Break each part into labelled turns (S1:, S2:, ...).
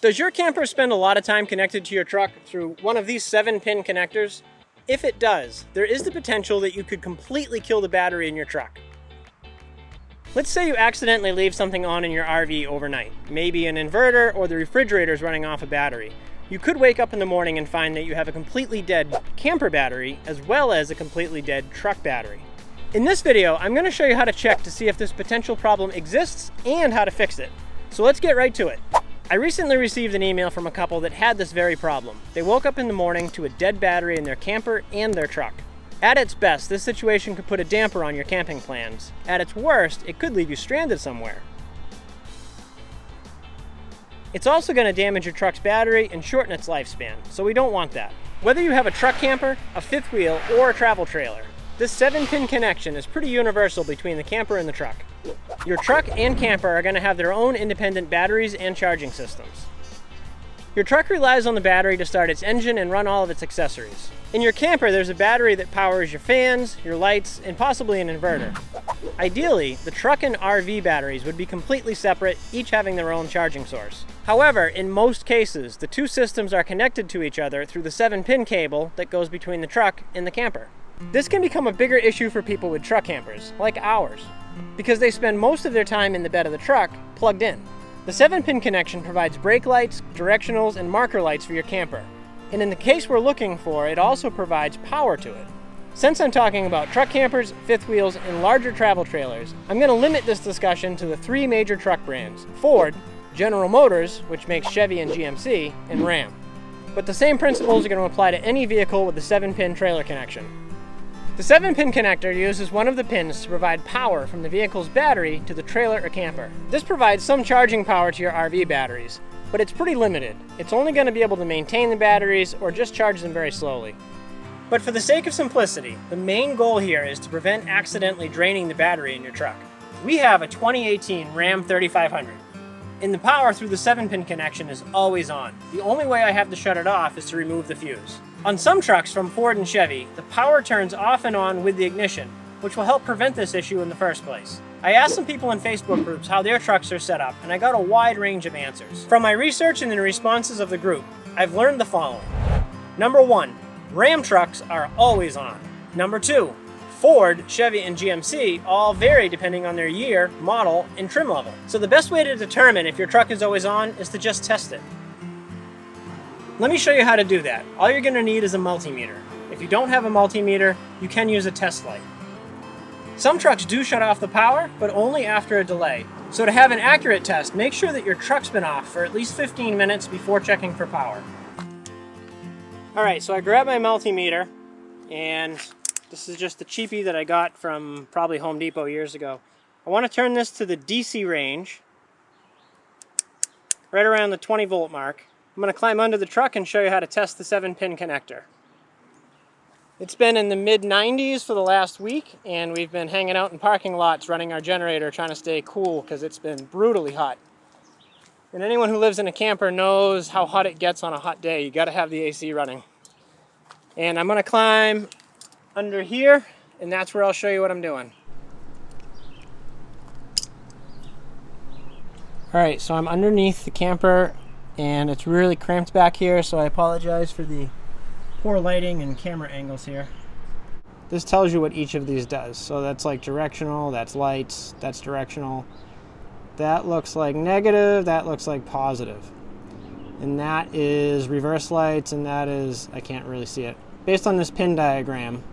S1: Does your camper spend a lot of time connected to your truck through one of these 7-pin connectors? If it does, there is the potential that you could completely kill the battery in your truck. Let's say you accidentally leave something on in your RV overnight, maybe an inverter or the refrigerator is running off a battery. You could wake up in the morning and find that you have a completely dead camper battery as well as a completely dead truck battery. In this video, I'm going to show you how to check to see if this potential problem exists and how to fix it. So let's get right to it. I recently received an email from a couple that had this very problem. They woke up in the morning to a dead battery in their camper and their truck. At its best, this situation could put a damper on your camping plans. At its worst, it could leave you stranded somewhere. It's also going to damage your truck's battery and shorten its lifespan, so we don't want that. Whether you have a truck camper, a fifth wheel, or a travel trailer, this 7-pin connection is pretty universal between the camper and the truck. Your truck and camper are going to have their own independent batteries and charging systems. Your truck relies on the battery to start its engine and run all of its accessories. In your camper, there's a battery that powers your fans, your lights, and possibly an inverter. Ideally, the truck and RV batteries would be completely separate, each having their own charging source. However, in most cases, the two systems are connected to each other through the 7-pin cable that goes between the truck and the camper. This can become a bigger issue for people with truck campers, like ours, because they spend most of their time in the bed of the truck plugged in. The 7-pin connection provides brake lights, directionals, and marker lights for your camper. And in the case we're looking for, it also provides power to it. Since I'm talking about truck campers, fifth wheels, and larger travel trailers, I'm going to limit this discussion to the 3 major truck brands: Ford, General Motors, which makes Chevy and GMC, and Ram. But the same principles are going to apply to any vehicle with the 7-pin trailer connection. The 7-pin connector uses one of the pins to provide power from the vehicle's battery to the trailer or camper. This provides some charging power to your RV batteries, but it's pretty limited. It's only going to be able to maintain the batteries or just charge them very slowly. But for the sake of simplicity, the main goal here is to prevent accidentally draining the battery in your truck. We have a 2018 Ram 3500. And the power through the 7-pin connection is always on. The only way I have to shut it off is to remove the fuse. On some trucks from Ford and Chevy, the power turns off and on with the ignition, which will help prevent this issue in the first place. I asked some people in Facebook groups how their trucks are set up, and I got a wide range of answers. From my research and the responses of the group, I've learned the following. Number 1, Ram trucks are always on. Number 2, Ford, Chevy, and GMC all vary depending on their year, model, and trim level. So the best way to determine if your truck is always on is to just test it. Let me show you how to do that. All you're going to need is a multimeter. If you don't have a multimeter, you can use a test light. Some trucks do shut off the power, but only after a delay. So to have an accurate test, make sure that your truck's been off for at least 15 minutes before checking for power. Alright, so I grabbed my multimeter, and this is just the cheapie that I got from probably Home Depot years ago. I want to turn this to the DC range, right around the 20 volt mark. I'm going to climb under the truck and show you how to test the 7-pin connector. It's been in the mid-90s for the last week, and we've been hanging out in parking lots running our generator trying to stay cool because it's been brutally hot. And anyone who lives in a camper knows how hot it gets on a hot day. You got to have the AC running. And I'm going to climb under here, and that's where I'll show you what I'm doing. Alright, so I'm underneath the camper, and it's really cramped back here, so I apologize for the poor lighting and camera angles here. This tells you what each of these does. So that's like directional, that's lights, that's directional. That looks like negative, that looks like positive. And that is reverse lights, and that is, I can't really see it. Based on this pin diagram,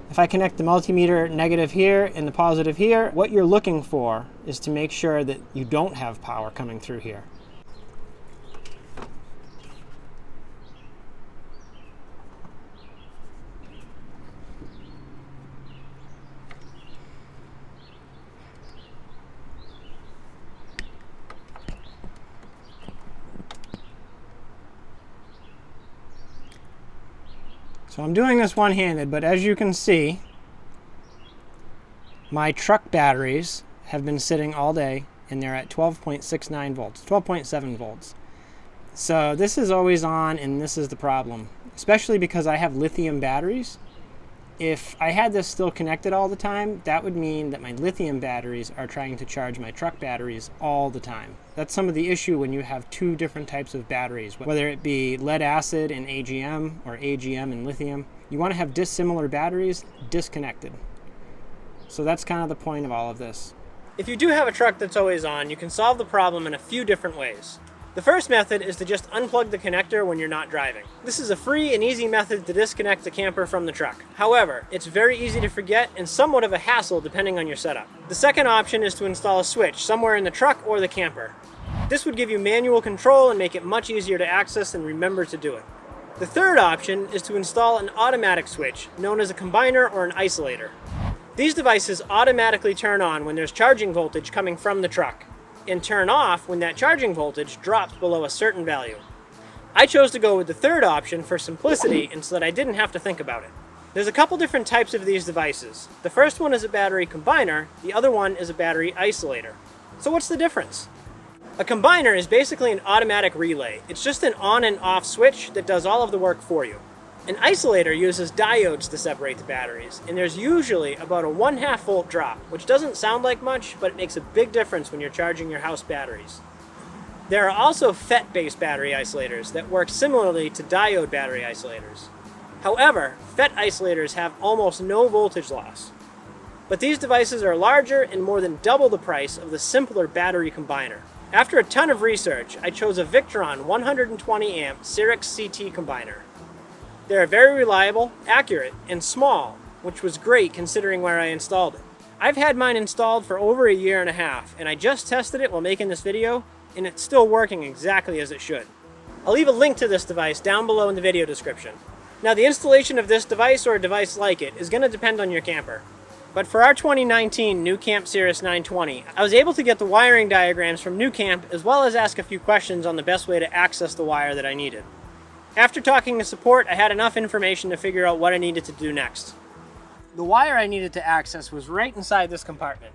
S1: if I connect the multimeter negative here and the positive here, what you're looking for is to make sure that you don't have power coming through here. So I'm doing this one-handed, but as you can see, my truck batteries have been sitting all day, and they're at 12.69 volts, 12.7 volts. So this is always on, and this is the problem, especially because I have lithium batteries. If I had this still connected all the time, that would mean that my lithium batteries are trying to charge my truck batteries all the time. That's some of the issue when you have two different types of batteries, whether it be lead acid and AGM or AGM and lithium. You want to have dissimilar batteries disconnected. So that's kind of the point of all of this. If you do have a truck that's always on, you can solve the problem in a few different ways. The first method is to just unplug the connector when you're not driving. This is a free and easy method to disconnect the camper from the truck. However, it's very easy to forget and somewhat of a hassle depending on your setup. The second option is to install a switch somewhere in the truck or the camper. This would give you manual control and make it much easier to access and remember to do it. The third option is to install an automatic switch, known as a combiner or an isolator. These devices automatically turn on when there's charging voltage coming from the truck, and turn off when that charging voltage drops below a certain value. I chose to go with the third option for simplicity and so that I didn't have to think about it. There's a couple different types of these devices. The first one is a battery combiner, the other one is a battery isolator. So what's the difference? A combiner is basically an automatic relay. It's just an on and off switch that does all of the work for you. An isolator uses diodes to separate the batteries, and there's usually about a 1/2 volt drop, which doesn't sound like much, but it makes a big difference when you're charging your house batteries. There are also FET-based battery isolators that work similarly to diode battery isolators. However, FET isolators have almost no voltage loss. But these devices are larger and more than double the price of the simpler battery combiner. After a ton of research, I chose a Victron 120 amp Cyrix-CT combiner. They're very reliable, accurate, and small, which was great considering where I installed it. I've had mine installed for over a year and a half, and I just tested it while making this video, and it's still working exactly as it should. I'll leave a link to this device down below in the video description. Now, the installation of this device or a device like it is going to depend on your camper. But for our 2019 NuCamp Cirrus 920, I was able to get the wiring diagrams from NuCamp as well as ask a few questions on the best way to access the wire that I needed. After talking to support, I had enough information to figure out what I needed to do next. The wire I needed to access was right inside this compartment.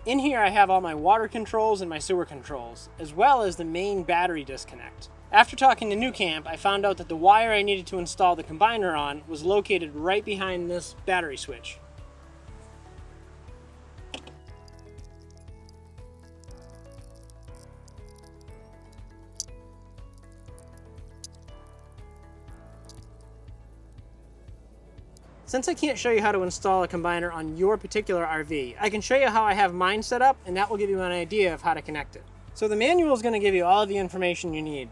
S1: In here I have all my water controls and my sewer controls, as well as the main battery disconnect. After talking to NuCamp, I found out that the wire I needed to install the combiner on was located right behind this battery switch. Since I can't show you how to install a combiner on your particular RV, I can show you how I have mine set up, and that will give you an idea of how to connect it. So the manual is going to give you all of the information you need.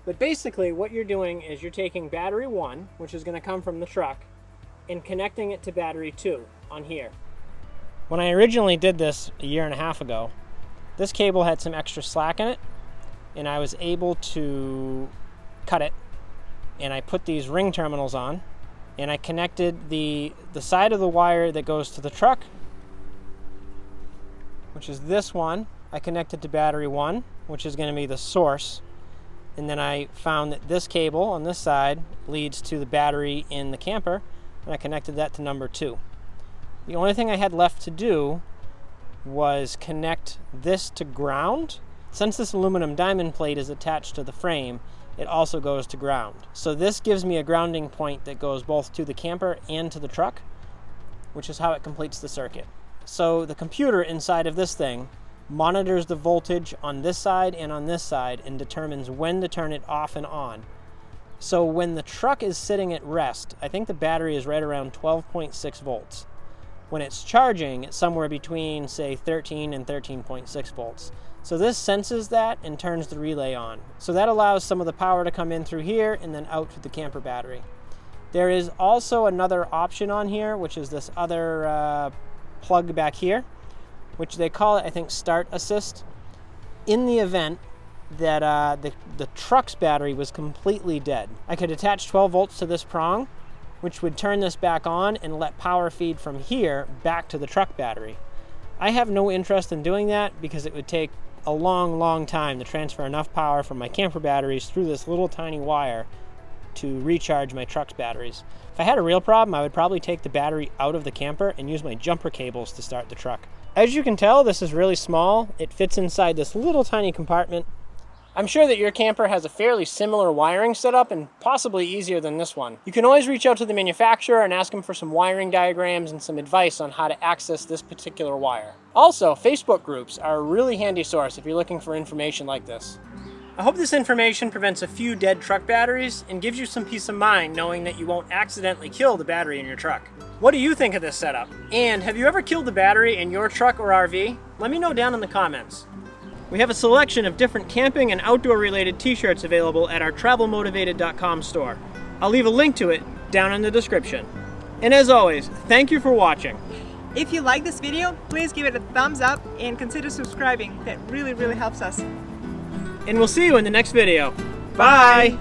S1: But basically what you're doing is you're taking battery 1, which is going to come from the truck, and connecting it to battery 2 on here. When I originally did this a year and a half ago, this cable had some extra slack in it, and I was able to cut it, and I put these ring terminals on, and I connected the side of the wire that goes to the truck, which is this one. I connected to battery 1, which is going to be the source. And then I found that this cable on this side leads to the battery in the camper, and I connected that to number 2. The only thing I had left to do was connect this to ground. Since this aluminum diamond plate is attached to the frame, it also goes to ground. So this gives me a grounding point that goes both to the camper and to the truck, which is how it completes the circuit. So the computer inside of this thing monitors the voltage on this side and on this side and determines when to turn it off and on. So when the truck is sitting at rest, I think the battery is right around 12.6 volts. When it's charging, it's somewhere between, say, 13 and 13.6 volts. So this senses that and turns the relay on. So that allows some of the power to come in through here and then out to the camper battery. There is also another option on here, which is this other plug back here, which they call it, I think, Start Assist. In the event that the truck's battery was completely dead, I could attach 12 volts to this prong, which would turn this back on and let power feed from here back to the truck battery. I have no interest in doing that because it would take a long time to transfer enough power from my camper batteries through this little tiny wire to recharge my truck's batteries. If I had a real problem, I would probably take the battery out of the camper and use my jumper cables to start the truck. As you can tell, this is really small. It fits inside this little tiny compartment. I'm sure that your camper has a fairly similar wiring setup and possibly easier than this one. You can always reach out to the manufacturer and ask them for some wiring diagrams and some advice on how to access this particular wire. Also, Facebook groups are a really handy source if you're looking for information like this. I hope this information prevents a few dead truck batteries and gives you some peace of mind knowing that you won't accidentally kill the battery in your truck. What do you think of this setup? And have you ever killed the battery in your truck or RV? Let me know down in the comments. We have a selection of different camping and outdoor related t-shirts available at our travelmotivated.com store. I'll leave a link to it down in the description. And as always, thank you for watching.
S2: If you like this video, please give it a thumbs up and consider subscribing. That really helps us.
S1: And we'll see you in the next video. Bye!